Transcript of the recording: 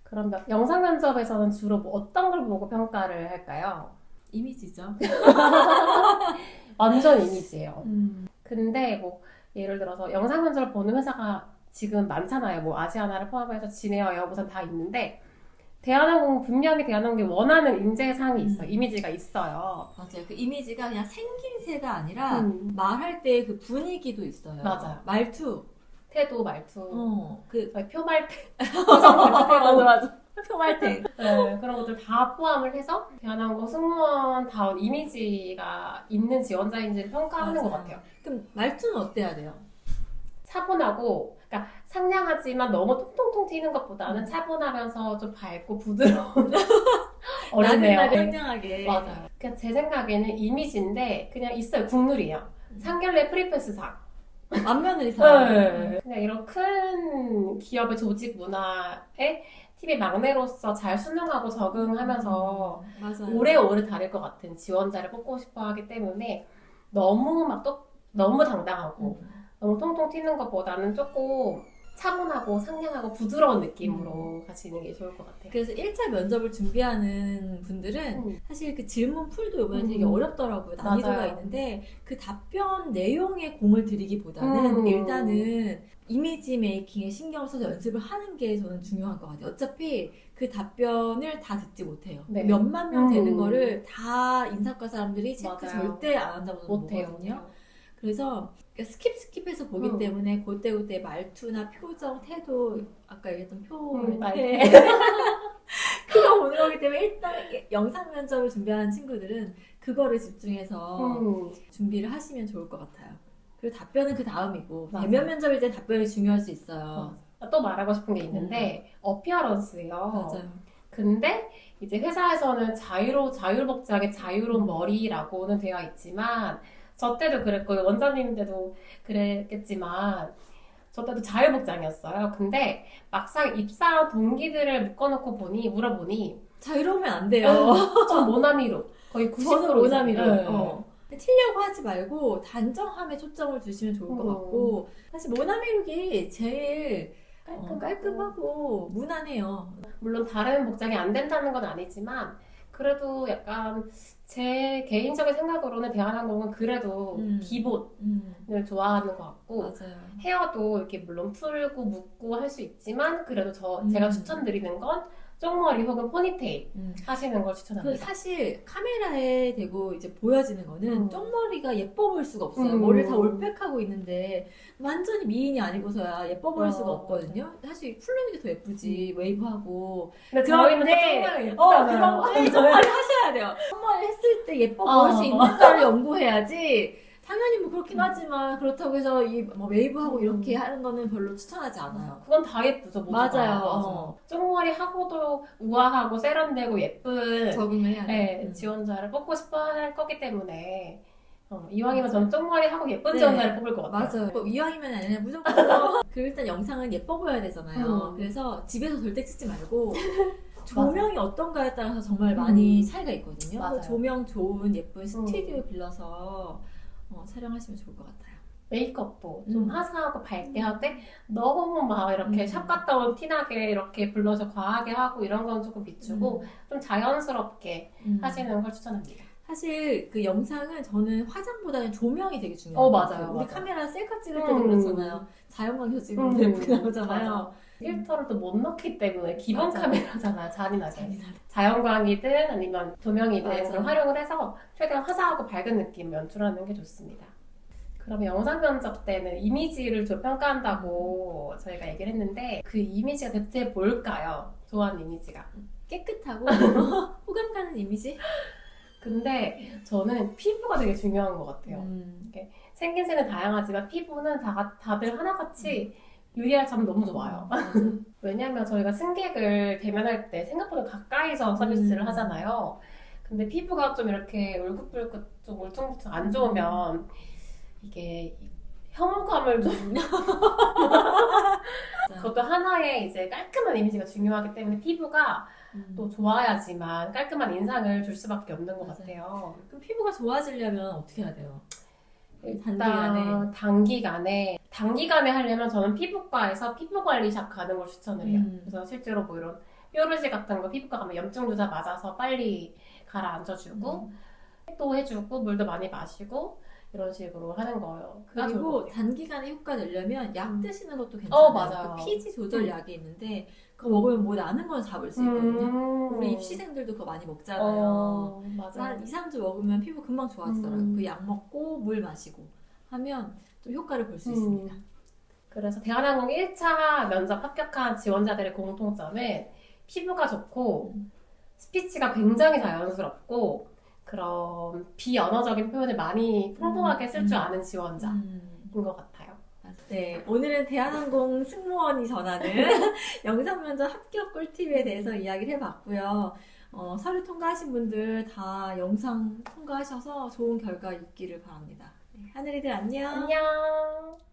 그럼 영상 면접에서는 주로 뭐 어떤 걸 보고 평가를 할까요? 이미지죠. 완전 이미지예요. 근데 뭐 예를 들어서 영상 면접을 보는 회사가 지금 많잖아요. 뭐 아시아나를 포함해서 진에어, 에어부산 다 있는데 대한항공은 분명히 대한항공이 원하는 인재상이 있어요. 이미지가 있어요. 맞아요. 그 이미지가 그냥 생김새가 아니라 말할 때 그 분위기도 있어요. 맞아요. 말투. 태도, 말투, 저희 표말태, 맞아. 표말태. 네, 그런 것들 다 포함을 해서 대한항공 승무원다운 이미지가 있는 지원자인지를 평가하는 것 같아요. 그럼 말투는 어때야 돼요? 차분하고, 그러니까 상냥하지만 너무 통통통 튀는 것보다는 차분하면서 좀 밝고 부드러운 어렵네요. 나긋나긋 상냥하게. 맞아요. 그냥 제 생각에는 이미지인데 그냥 있어요. 국룰이에요. 상견례 프리패스상. 안면을 이상. 네. 그냥 이런 큰 기업의 조직 문화에 팀의 막내로서 잘 순응하고 적응하면서 맞아요. 오래오래 다닐 것 같은 지원자를 뽑고 싶어 하기 때문에 너무 너무 당당하고 너무 통통 튀는 것보다는 조금 차분하고 상냥하고 부드러운 느낌으로 가시는 게 좋을 것 같아요. 그래서 1차 면접을 준비하는 분들은 사실 그 질문 풀도 이번에 되게 어렵더라고요. 난이도가 맞아요. 있는데 그 답변 내용에 공을 들이기보다는 일단은 이미지 메이킹에 신경을 써서 연습을 하는 게 저는 중요한 것 같아요. 어차피 그 답변을 다 듣지 못해요. 네. 몇만 명 되는 거를 다 인사과 사람들이 체크 맞아요. 절대 안 한다고 저는 못해요. 보거든요. 그래서 스킵해서 보기 때문에 그때 말투나 표정, 태도, 아까 얘기했던 표말태 그거 보는 거기 때문에 일단 영상 면접을 준비하는 친구들은 그거를 집중해서 준비를 하시면 좋을 것 같아요. 그리고 답변은 그 다음이고 대면 면접일 때 답변이 중요할 수 있어요. 또 말하고 싶은 게 있는데 어피어런스예요. 맞아요. 근데 이제 회사에서는 자율복장의 자유로운 머리라고는 되어 있지만 저 때도 그랬고 원장님 때도 그랬겠지만 저 때도 자율복장이었어요. 근데 막상 입사한 동기들을 물어보니 자유로우면 안 돼요. 전 모나미룩 거의 90% 저는 모나미룩. 네. 튀려고 하지 말고 단정함에 초점을 두시면 좋을 것 같고 사실 모나미룩이 제일 깔끔하고 무난해요. 물론 다른 복장이 안 된다는 건 아니지만 그래도 약간 제 개인적인 생각으로는 대한항공은 그래도 기본을 좋아하는 것 같고 맞아요. 헤어도 이렇게 물론 풀고 묶고 할 수 있지만 그래도 제가 추천드리는 건 쪽머리 혹은 포니테일 하시는 걸 추천합니다. 사실 카메라에 대고 이제 보여지는 거는 쪽머리가 예뻐 보일 수가 없어요. 머리를 다 올백하고 있는데 완전히 미인이 아니고서야 예뻐 보일 수가 없거든요. 사실 풀리는 게 더 예쁘지 웨이브하고. 근데 저희는 또 쪽머리가 예쁘잖아요. 그런데 쪽머리 하셔야 돼요. 쪽머리 했을 때 예뻐 보일 수 있는가를 연구해야지. 당연히 뭐 그렇긴 하지만 그렇다고 해서 뭐 웨이브하고 이렇게 하는 거는 별로 추천하지 않아요. 그건 다 예쁘죠. 맞아요. 쪽머리 하고도 우아하고 세련되고 예쁜 적응을 해야 돼요. 지원자를 뽑고 싶어 할 거기 때문에 이왕이면 저는 쪽머리 하고 예쁜 지원자를 뽑을 것 같아요. 맞아요. 이왕이면 아니라 무조건 그 일단 영상은 예뻐 보여야 되잖아요. 그래서 집에서 절대 찍지 말고 조명이 어떤가에 따라서 정말 많이 차이가 있거든요. 맞아요. 조명 좋은 예쁜 스튜디오 빌려서 촬영하시면 좋을 것 같아요. 메이크업도 좀 화사하고 밝게 하되 너무 막 이렇게 샵 갔다 온 티나게 이렇게 블러셔 과하게 하고 이런 건 조금 비추고 좀 자연스럽게 하시는 걸 추천합니다. 사실 그 영상은 저는 화장보다는 조명이 되게 중요해요. 맞아요. 우리 카메라 셀카 찍을 때도 그렇잖아요. 자연광 켜지고 예쁘게 나오잖아요. 필터를 또 못 넣기 때문에 기본 카메라잖아요. 잔인하게. 자연광이든 아니면 조명이든 그걸 활용을 해서 최대한 화사하고 밝은 느낌 연출하는 게 좋습니다. 그러면 영상 면접 때는 이미지를 좀 평가한다고 저희가 얘기를 했는데 그 이미지가 대체 뭘까요? 좋아하는 이미지가. 깨끗하고 호감 가는 이미지? 근데 저는 피부가 되게 중요한 것 같아요. 생김새는 다양하지만 피부는 다들 하나같이 유리할 점 너무 좋아요. 왜냐면 저희가 승객을 대면할 때 생각보다 가까이서 서비스를 하잖아요. 근데 피부가 좀 이렇게 울긋불긋 좀 울퉁불퉁 안 좋으면 이게 혐오감을 좀 그것도 하나의 이제 깔끔한 이미지가 중요하기 때문에 피부가 또 좋아야지만 깔끔한 인상을 줄 수밖에 없는 것 같아요. 그럼 피부가 좋아지려면 어떻게 해야 돼요? 단기간에 하려면 저는 피부과에서 피부관리샵 가는 걸 추천을 해요. 그래서 실제로 뭐 이런 뾰루지 같은 거 피부과 가면 염증 주사 맞아서 빨리 가라앉혀주고 또 해주고 물도 많이 마시고 이런 식으로 하는 거예요. 그게 좋을 것 그리고 같아요. 단기간에 효과 내려면 약 드시는 것도 괜찮아요. 맞아요. 그 피지 조절 약이 있는데 그거 먹으면 뭐 나는 건 잡을 수 있거든요. 우리 입시생들도 그거 많이 먹잖아요. 맞아요. 한 2, 3주 먹으면 피부 금방 좋아지더라고요. 그 약 먹고 물 마시고 하면 좀 효과를 볼 수 있습니다. 그래서 대한항공 1차 면접 합격한 지원자들의 공통점은 피부가 좋고 스피치가 굉장히 자연스럽고 그런 비언어적인 표현을 많이 풍부하게 쓸 줄 아는 지원자인 것 같아요. 네, 오늘은 대한항공 승무원이 전하는 영상 면접 합격 꿀팁에 대해서 이야기를 해봤고요. 서류 통과하신 분들 다 영상 통과하셔서 좋은 결과 있기를 바랍니다. 네, 하늘이들 안녕. 안녕.